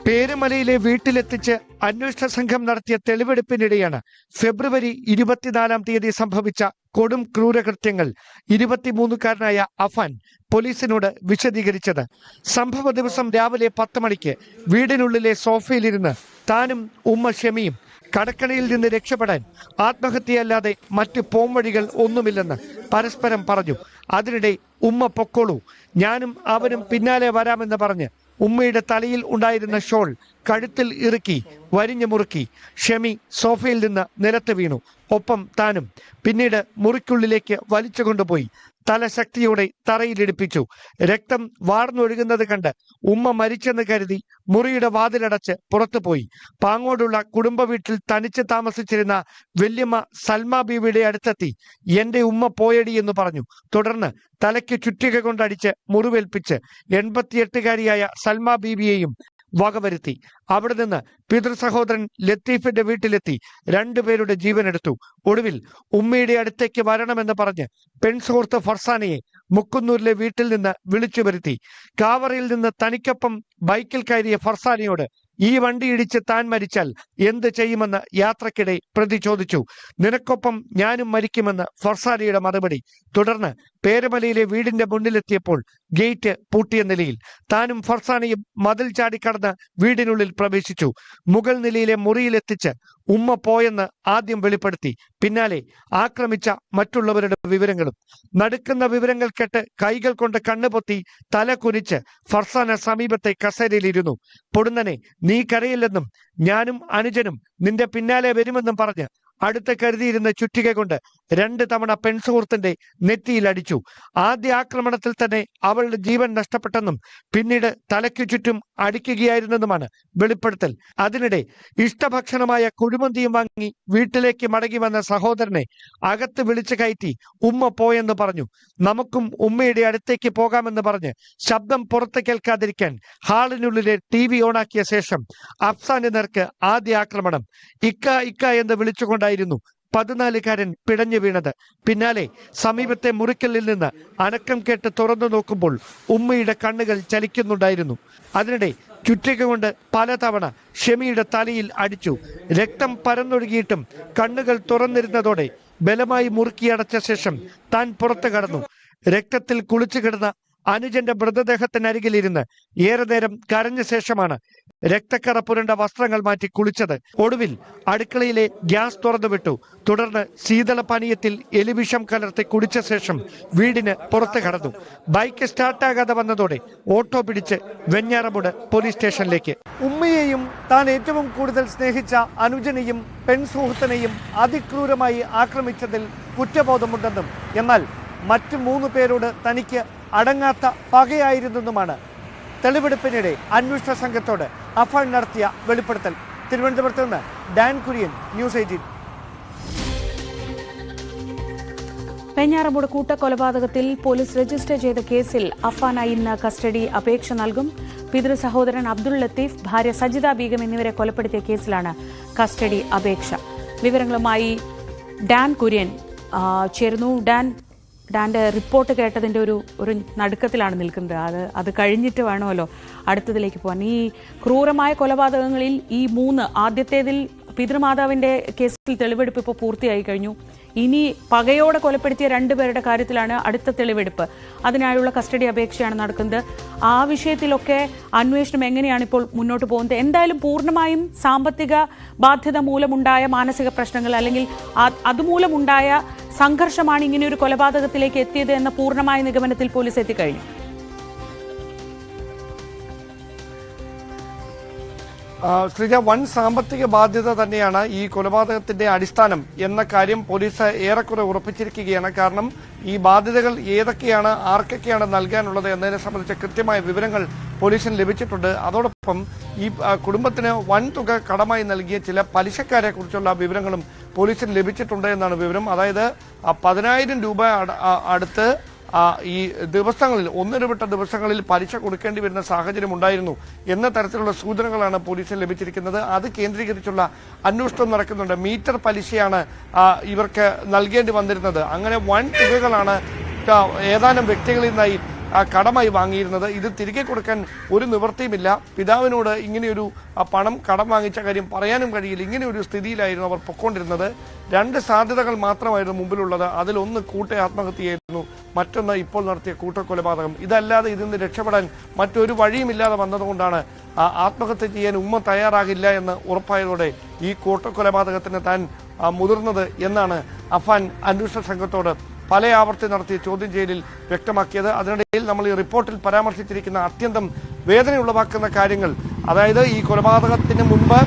പേരുമലയിലെ വീട്ടിലെത്തിച്ച് അന്വേഷണ സംഘം നടത്തിയ തെളിവെടുപ്പിനിടെയാണ് ഫെബ്രുവരി 24-ാം തീയതി സംഭവിച്ച കൊടും ക്രൂരകൃത്യങ്ങൾ 23-കാരനായ അഫാൻ പോലീസിനോട് വിശദീകരിച്ചത്. സംഭവ ദിവസം രാവിലെ 10 മണിക്ക് വീടിനുള്ളിലെ സോഫയിലിരുന്ന് താനും ഉമ്മ ഷെമിയും കടക്കണിയിൽ നിന്ന് രക്ഷപ്പെടാൻ ആത്മഹത്യയല്ലാതെ മറ്റ് പോംവഴികൾ ഒന്നുമില്ലെന്ന് പരസ്പരം പറഞ്ഞു. അതിനിടെ ഉമ്മ പൊക്കോളൂ, ഞാനും അവനും പിന്നാലെ വരാമെന്ന് പറഞ്ഞ് ഉമ്മയുടെ തലയിൽ ഉണ്ടായിരുന്ന ഷോൾ കഴുത്തിൽ ഇറുക്കി വരിഞ്ഞു മുറുക്കി. ഷെമി സോഫയിൽ നിന്ന് നിലത്ത് വീണു, ഒപ്പം താനും. പിന്നീട് മുറിക്കുള്ളിലേക്ക് വലിച്ചു കൊണ്ടുപോയി തല ശക്തിയോടെ തറയിലിടിപ്പിച്ചു. രക്തം വാർന്നൊഴുകുന്നത് കണ്ട് ഉമ്മ മരിച്ചെന്ന് കരുതി മുറിയുടെ വാതിലടച്ച് പുറത്തുപോയി. പാങ്ങോടുള്ള കുടുംബ വീട്ടിൽ തനിച്ച് താമസിച്ചിരുന്ന വല്യമ്മ സൽമ ബീവിയുടെ അടുത്തെത്തി എന്റെ ഉമ്മ പോയടി എന്ന് പറഞ്ഞു. തുടർന്ന് തലയ്ക്ക് ചുറ്റിക കൊണ്ടടിച്ച് മുറിവേൽപ്പിച്ച് 88-കാരിയായ സൽമ ബീവിയെയും വകവരുത്തി. അവിടെ നിന്ന് പിതൃ സഹോദരൻ ലത്തീഫിന്റെ വീട്ടിലെത്തി 2 പേരുടെ ജീവനെടുത്തു. ഒടുവിൽ ഉമ്മയുടെ അടുത്തേക്ക് വരണമെന്ന് പറഞ്ഞ് പെൺസുഹൃത്ത് ഫർസാനയെ മുക്കുന്നൂരിലെ വീട്ടിൽ നിന്ന് വിളിച്ചു വരുത്തി. കാവറയിൽ നിന്ന് തനിക്കൊപ്പം ബൈക്കിൽ കയറിയ ഫർസാനയോട് ഈ വണ്ടി ഇടിച്ച് താൻ മരിച്ചാൽ എന്ത് ചെയ്യുമെന്ന് യാത്രക്കിടെ പ്രതി ചോദിച്ചു. നിനക്കൊപ്പം ഞാനും മരിക്കുമെന്ന് ഫർസാനയുടെ മറുപടി. തുടർന്ന് പേരമലയിലെ വീടിന്റെ മുന്നിലെത്തിയപ്പോൾ ഗേറ്റ് പൂട്ടിയ നിലയിൽ. താനും ഫർസാനയും മതിൽ ചാടിക്കടന്ന് വീടിനുള്ളിൽ പ്രവേശിച്ചു. മുകൾ നിലയിലെ മുറിയിലെത്തിച്ച് ഉമ്മ പോയെന്ന് ആദ്യം വെളിപ്പെടുത്തി. പിന്നാലെ ആക്രമിച്ച മറ്റുള്ളവരുടെ വിവരങ്ങളും. നടുക്കുന്ന വിവരങ്ങൾ കേട്ട് കൈകൾ കൊണ്ട് കണ്ണുപൊത്തി തല കുനിച്ച് ഫർസാന സമീപത്തെ കസേരയിലിരുന്നു. പൊടുന്നനെ നീ കരയില്ലെന്നും ഞാനും അനുജനും നിന്റെ പിന്നാലെ വരുമെന്നും പറഞ്ഞ് അടുത്ത് കരുതിയിരുന്ന ചുറ്റിക കൊണ്ട് 2 തവണ പെൺസുഹൃത്തിന്റെ നെറ്റിയിൽ അടിച്ചു. ആദ്യ ആക്രമണത്തിൽ തന്നെ അവളുടെ ജീവൻ നഷ്ടപ്പെട്ടെന്നും പിന്നീട് തലയ്ക്കു ചുറ്റും അടിക്കുകയായിരുന്നെന്നുമാണ് വെളിപ്പെടുത്തൽ. അതിനിടെ ഇഷ്ടഭക്ഷണമായ കുഴിമന്തിയും വാങ്ങി വീട്ടിലേക്ക് മടങ്ങി വന്ന സഹോദരനെ അകത്ത് വിളിച്ചു കയറ്റി ഉമ്മ പോയെന്ന് പറഞ്ഞു. നമുക്കും ഉമ്മയുടെ അടുത്തേക്ക് പോകാമെന്ന് പറഞ്ഞ് ശബ്ദം പുറത്ത് കേൾക്കാതിരിക്കാൻ ഹാളിനുള്ളിലെ TV ഓണാക്കിയ ശേഷം അഫ്സാന്റെ നേർക്ക് ആദ്യ ആക്രമണം. ഇക്ക ഇക്ക എന്ന് വിളിച്ചുകൊണ്ടായിരുന്നു 14-കാരൻ പിടഞ്ഞു വീണത്. പിന്നാലെ സമീപത്തെ മുറിക്കലിൽ നിന്ന് അനക്കം കേട്ട് തുറന്നു നോക്കുമ്പോൾ ഉമ്മയുടെ കണ്ണുകൾ ചലിക്കുന്നുണ്ടായിരുന്നു. അതിനിടെ ചുറ്റിക കൊണ്ട് പലതവണ ഷെമിയുടെ തലയിൽ അടിച്ചു. രക്തം പരന്നൊഴുകിയിട്ടും കണ്ണുകൾ തുറന്നിരുന്നതോടെ ബലമായി മുറുക്കിയടച്ച ശേഷം താൻ പുറത്തു കടന്നു. രക്തത്തിൽ കുളിച്ചു കിടന്ന അനുജന്റെ മൃതദേഹത്തിനരികിലിരുന്ന് ഏറെ നേരം കരഞ്ഞ ശേഷമാണ് രക്തക്കറ പുരണ്ട വസ്ത്രങ്ങൾ മാറ്റി കുളിച്ചത്. ഒടുവിൽ അടുക്കളയിലെ ഗ്യാസ് തുറന്നു വിട്ടു. തുടർന്ന് ശീതളപാനീയത്തിൽ എലിവിഷം കലർത്തി കുടിച്ച ശേഷം വീടിന് പുറത്ത് കടന്നു. ബൈക്ക് സ്റ്റാർട്ടാകാതെ വന്നതോടെ ഓട്ടോ പിടിച്ച് വെഞ്ഞാറമൂട് പോലീസ് സ്റ്റേഷനിലേക്ക്. ഉമ്മയെയും താൻ ഏറ്റവും കൂടുതൽ സ്നേഹിച്ച അനുജനെയും പെൺസുഹൃത്തിനെയും അതിക്രൂരമായി ആക്രമിച്ചതിൽ കുറ്റബോധമുണ്ടെന്നും എന്നാൽ മറ്റു 3 പേരോട് തനിക്ക് അടങ്ങാത്ത പകയായിരുന്നെന്നുമാണ് തെളിവെടുപ്പിനിടെ അന്വേഷണ സംഘത്തോട് അഫാൻ നടത്തിയ വെളിപ്പെടുത്തൽ. തിരുവനന്തപുരത്ത് നിന്ന് ഡാൻ കുര്യൻ, ന്യൂസ് 18. വെഞ്ഞാറമൂട് കൂട്ടക്കൊലപാതകത്തിൽ പോലീസ് രജിസ്റ്റർ ചെയ്ത കേസിൽ അഫാനായി ഇന്ന് കസ്റ്റഡി അപേക്ഷ നൽകും. പിതൃ സഹോദരൻ അബ്ദുൾ ലത്തീഫ്, ഭാര്യ സജിത ബീഗം എന്നിവരെ കൊലപ്പെടുത്തിയ കേസിലാണ് കസ്റ്റഡി അപേക്ഷ. വിവരങ്ങളുമായി ഡാൻ കുര്യൻ ചേരുന്നു. ഡാന്റെ റിപ്പോർട്ട് കേട്ടതിൻ്റെ ഒരു നടുക്കത്തിലാണ് നിൽക്കുന്നത്. അത് കഴിഞ്ഞിട്ട് വേണമല്ലോ അടുത്തതിലേക്ക് പോകാൻ. ഈ ക്രൂരമായ കൊലപാതകങ്ങളിൽ ഈ 3 ആദ്യത്തേതിൽ പിതൃമാതാവിൻ്റെ കേസിൽ തെളിവെടുപ്പ് ഇപ്പോൾ പൂർത്തിയായി കഴിഞ്ഞു. ഇനി പകയോടെ കൊലപ്പെടുത്തിയ 2 പേരുടെ കാര്യത്തിലാണ് അടുത്ത തെളിവെടുപ്പ്. അതിനായുള്ള കസ്റ്റഡി അപേക്ഷയാണ് നടക്കുന്നത്. ആ വിഷയത്തിലൊക്കെ അന്വേഷണം എങ്ങനെയാണ് ഇപ്പോൾ മുന്നോട്ട് പോകുന്നത്? എന്തായാലും പൂർണ്ണമായും സാമ്പത്തിക ബാധ്യത മൂലമുണ്ടായ മാനസിക പ്രശ്നങ്ങൾ അല്ലെങ്കിൽ അതുമൂലമുണ്ടായ സംഘർഷമാണ് ഇങ്ങനെയൊരു കൊലപാതകത്തിലേക്ക് എത്തിയത് എന്ന പൂർണ്ണമായ നിഗമനത്തിൽ പോലീസ് എത്തിക്കഴിഞ്ഞു. ശ്രീജ, വൻ സാമ്പത്തിക ബാധ്യത തന്നെയാണ് ഈ കൊലപാതകത്തിന്റെ അടിസ്ഥാനം എന്ന കാര്യം പോലീസ് ഏറെക്കുറെ ഉറപ്പിച്ചിരിക്കുകയാണ്. കാരണം ഈ ബാധ്യതകൾ ഏതൊക്കെയാണ്, ആർക്കൊക്കെയാണ് നൽകാനുള്ളത് എന്നതിനെ സംബന്ധിച്ച കൃത്യമായ വിവരങ്ങൾ പോലീസിന് ലഭിച്ചിട്ടുണ്ട്. അതോടൊപ്പം ഈ കുടുംബത്തിന് വൻ തുക കടമായി നൽകിയ ചില പലിശക്കാരെ കുറിച്ചുള്ള വിവരങ്ങളും പോലീസിന് ലഭിച്ചിട്ടുണ്ട് എന്നാണ് വിവരം. അതായത് 10,000 രൂപ അടുത്ത് ഈ ദിവസങ്ങളിൽ ഒന്നിടവിട്ട ദിവസങ്ങളിൽ പലിശ കൊടുക്കേണ്ടി വരുന്ന സാഹചര്യം ഉണ്ടായിരുന്നു എന്ന തരത്തിലുള്ള സൂചനകളാണ് പോലീസിന് ലഭിച്ചിരിക്കുന്നത്. അത് കേന്ദ്രീകരിച്ചുള്ള അന്വേഷണം നടക്കുന്നുണ്ട്. മീറ്റർ പലിശയാണ് ഇവർക്ക് നൽകേണ്ടി വന്നിരുന്നത്. അങ്ങനെ വൻ തുകകളാണ് ഏതാനും വ്യക്തികളിൽ നിന്നായി കടമായി വാങ്ങിയിരുന്നത്. ഇത് തിരികെ കൊടുക്കാൻ ഒരു നിവൃത്തിയുമില്ല. പിതാവിനോട് ഇങ്ങനെയൊരു പണം കടം വാങ്ങിച്ച കാര്യം പറയാനും കഴിയില്ല. ഇങ്ങനെയൊരു സ്ഥിതിയിലായിരുന്നു അവർ പൊക്കോണ്ടിരുന്നത്. 2 സാധ്യതകൾ മാത്രമായിരുന്നു മുമ്പിലുള്ളത്. അതിലൊന്ന് കൂട്ട ആത്മഹത്യയായിരുന്നു, മറ്റൊന്ന് ഇപ്പോൾ നടത്തിയ കൂട്ടക്കൊലപാതകം. ഇതല്ലാതെ ഇതിൽ നിന്ന് രക്ഷപ്പെടാൻ മറ്റൊരു വഴിയുമില്ലാതെ വന്നതുകൊണ്ടാണ് ആത്മഹത്യ ചെയ്യാൻ ഉമ്മ തയ്യാറാകില്ല എന്ന് ഉറപ്പായതോടെ ഈ കൂട്ടക്കൊലപാതകത്തിന് താൻ മുതിർന്നത് എന്നാണ് അഫാൻ അന്വേഷണ സംഘത്തോട് പല ആവർത്തി നടത്തിയ ചോദ്യം ചെയ്യലിൽ വ്യക്തമാക്കിയത്. അതിനിടയിൽ നമ്മൾ ഈ റിപ്പോർട്ടിൽ പരാമർശിച്ചിരിക്കുന്ന അത്യന്തം വേദന ഉളവാക്കുന്ന കാര്യങ്ങൾ, അതായത് ഈ കൊലപാതകത്തിന് മുൻപ്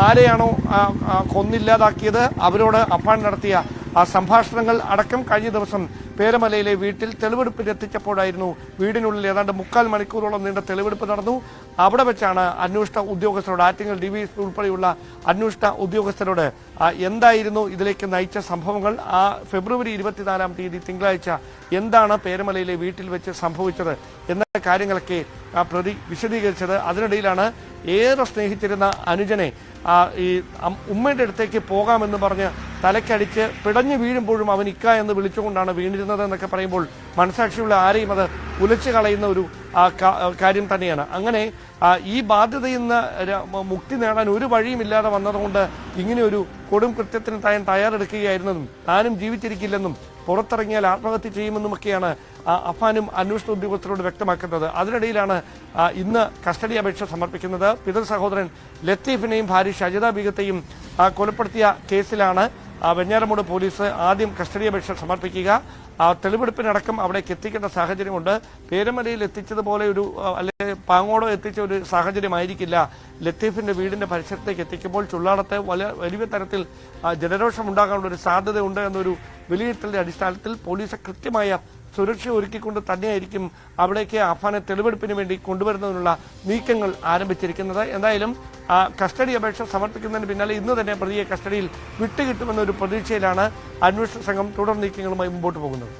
ആരെയാണോ കൊന്നില്ലാതാക്കിയത് അവരോട് അഫാൻ നടത്തിയ സംഭാഷണങ്ങൾ അടക്കം കഴിഞ്ഞ ദിവസം പേരമലയിലെ വീട്ടിൽ തെളിവെടുപ്പിന് എത്തിച്ചപ്പോഴായിരുന്നു. വീടിനുള്ളിൽ ഏതാണ്ട് 3/4 മണിക്കൂറോളം നീണ്ട തെളിവെടുപ്പ് നടന്നു. അവിടെ വെച്ചാണ് അന്വേഷണ ഉദ്യോഗസ്ഥരോട്, ആറ്റിങ്ങൽ DVSP ഉൾപ്പെടെയുള്ള അന്വേഷണ ഉദ്യോഗസ്ഥരോട് എന്തായിരുന്നു ഇതിലേക്ക് നയിച്ച സംഭവങ്ങൾ, ഫെബ്രുവരി 24-ാം തീയതി തിങ്കളാഴ്ച എന്താണ് പേരമലയിലെ വീട്ടിൽ വെച്ച് സംഭവിച്ചത് എന്ന കാര്യങ്ങളൊക്കെ പ്രതി വിശദീകരിച്ചത്. അതിനിടയിലാണ് ഏറെ സ്നേഹിച്ചിരുന്ന അനുജനെ ഈ ഉമ്മയുടെ അടുത്തേക്ക് പോകാമെന്ന് പറഞ്ഞ് തലക്കടിച്ച് പിടഞ്ഞു വീഴുമ്പോഴും അവൻ ഇക്ക എന്ന് വിളിച്ചുകൊണ്ടാണ് വീണിരുന്നത് എന്നൊക്കെ പറയുമ്പോൾ മനസാക്ഷിയുള്ള ആരെയും അത് ഉലച്ചു കളയുന്ന ഒരു കാര്യം തന്നെയാണ്. അങ്ങനെ ഈ ബാധ്യതയിൽ നിന്ന് മുക്തി നേടാൻ ഒരു വഴിയുമില്ലാതെ വന്നതുകൊണ്ട് ഇങ്ങനെയൊരു കൊടും കൃത്യത്തിന് താൻ തയ്യാറെടുക്കുകയായിരുന്നെന്നും താനും ജീവിച്ചിരിക്കില്ലെന്നും പുറത്തിറങ്ങിയാൽ ആത്മഹത്യ ചെയ്യുമെന്നുമൊക്കെയാണ് അഫാനും അന്വേഷണ ഉദ്യോഗസ്ഥരോട് വ്യക്തമാക്കുന്നത്. അതിനിടയിലാണ് ഇന്ന് കസ്റ്റഡി അപേക്ഷ സമർപ്പിക്കുന്നത്. പിതൃ സഹോദരൻ ലത്തീഫിനെയും ഭാര്യ ഷജിദ ബീഗത്തെയും കൊലപ്പെടുത്തിയ കേസിലാണ് വെഞ്ഞാറമൂട് പോലീസ് ആദ്യം കസ്റ്റഡി അപേക്ഷ സമർപ്പിക്കുക. തെളിവെടുപ്പിനടക്കം അവിടേക്ക് എത്തിക്കേണ്ട സാഹചര്യമുണ്ട്. പേരമലയിൽ എത്തിച്ചതുപോലെ ഒരു അല്ലെങ്കിൽ പാങ്ങോടോ എത്തിച്ച ഒരു സാഹചര്യമായിരിക്കില്ല ലത്തീഫിന്റെ വീടിന്റെ പരിസരത്തേക്ക് എത്തിക്കുമ്പോൾ. ചുള്ളാടത്തെ വലിയ തരത്തിൽ ജനരോഷം ഉണ്ടാകാനുള്ള ഒരു സാധ്യതയുണ്ട് എന്നൊരു വിലയിരുത്തലിന്റെ അടിസ്ഥാനത്തിൽ പോലീസ് കൃത്യമായ സുരക്ഷ ഒരുക്കിക്കൊണ്ട് തന്നെയായിരിക്കും അവിടേക്ക് അഫാനെ തെളിവെടുപ്പിന് വേണ്ടി കൊണ്ടുവരുന്നതിനുള്ള നീക്കങ്ങൾ ആരംഭിച്ചിരിക്കുന്നത്. എന്തായാലും കസ്റ്റഡി അപേക്ഷ സമർപ്പിക്കുന്നതിന് പിന്നാലെ ഇന്ന് തന്നെ പ്രതിയെ കസ്റ്റഡിയിൽ വിട്ടുകിട്ടുമെന്നൊരു പ്രതീക്ഷയിലാണ് അന്വേഷണ സംഘം തുടർ നീക്കങ്ങളുമായി മുമ്പോട്ട് പോകുന്നത്.